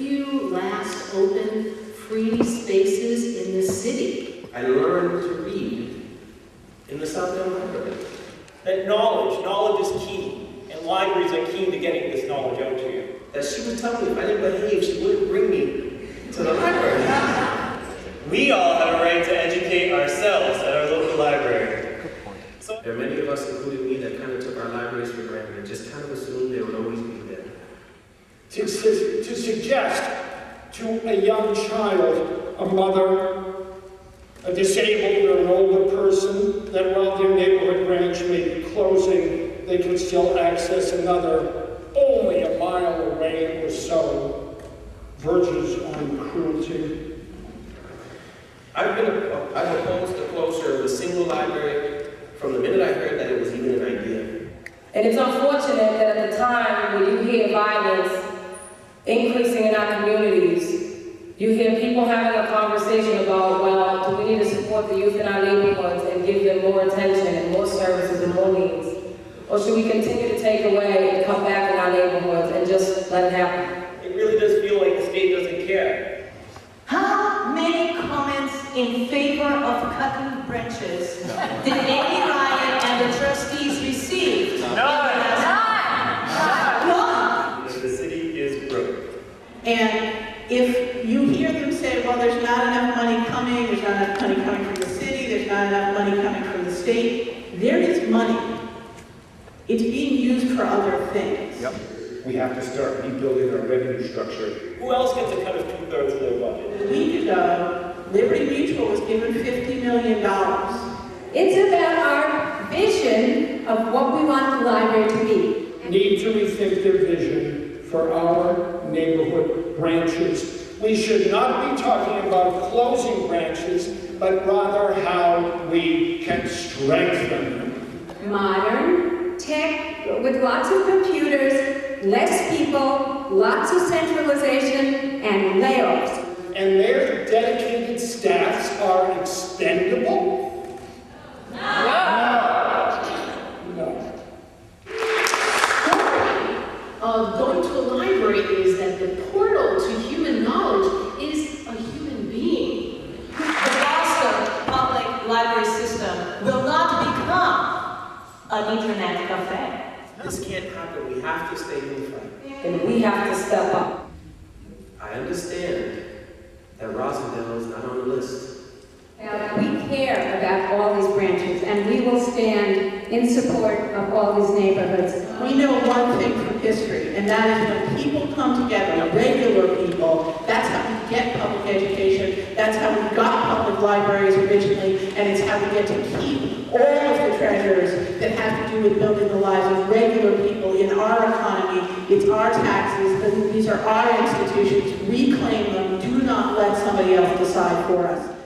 few last open, free spaces in the city. I learned to read in the South End Library. That knowledge is key, and libraries are key to getting this knowledge out to you. That she would tell me if I didn't behave, she wouldn't bring me to the library. We all have a right to educate ourselves at our local library. So, there are many of us, including me, that kind of took our libraries for granted and just kind of assumed they would always be there. To suggest to a young child, a mother, a disabled or an older person, that while their neighborhood branch may be closing, they could still access another only a mile away or so, verges on cruelty. I've opposed the closure of a single library from the minute I heard that it was even an idea. And it's unfortunate that at the time when you hear violence increasing in our communities, you hear people having a conversation about, well, do we need to support the youth in our neighborhoods and give them more attention and more services and more needs? Or should we continue to take away and come back in our neighborhoods and just let it happen? it really does feel like the state doesn't care. How many comments in favor of cutting branches did Amy Ryan and the trustees receive? None. None. The city is broke. And if you hear them say, well, there's not enough money coming, there's not enough money coming from the city, there's not enough money coming from the state, there is money. It's being used for other things. Yep. We have to start rebuilding our revenue structure. Who else gets a cut of 2/3 of their budget? A week ago, Liberty Mutual was given $50 million. It's about our vision of what we want the library to be. Need to rethink their vision for our neighborhood branches. We should not be talking about closing branches, but rather how we can strengthen them. Modern, tech, with lots of computers, less people, lots of centralization, and layoffs. And their dedicated staffs are expendable? No. Going to a library is that the portal to human knowledge is a human being. The Boston public library system will not become an internet cafe. This can't happen. We have to stay unified. And we have to step up. I understand that Rosendale is not on the list. We care about all these branches, and we will stand in support of all these neighborhoods. We know one thing from history, and that is when people come together, regular people, that's how we get public education, that's how we got public libraries originally, and it's how we get to keep all of the treasures that have to do with building the lives of regular people in our economy. It's our taxes, these are our institutions. Reclaim them. Do not let somebody else decide for us.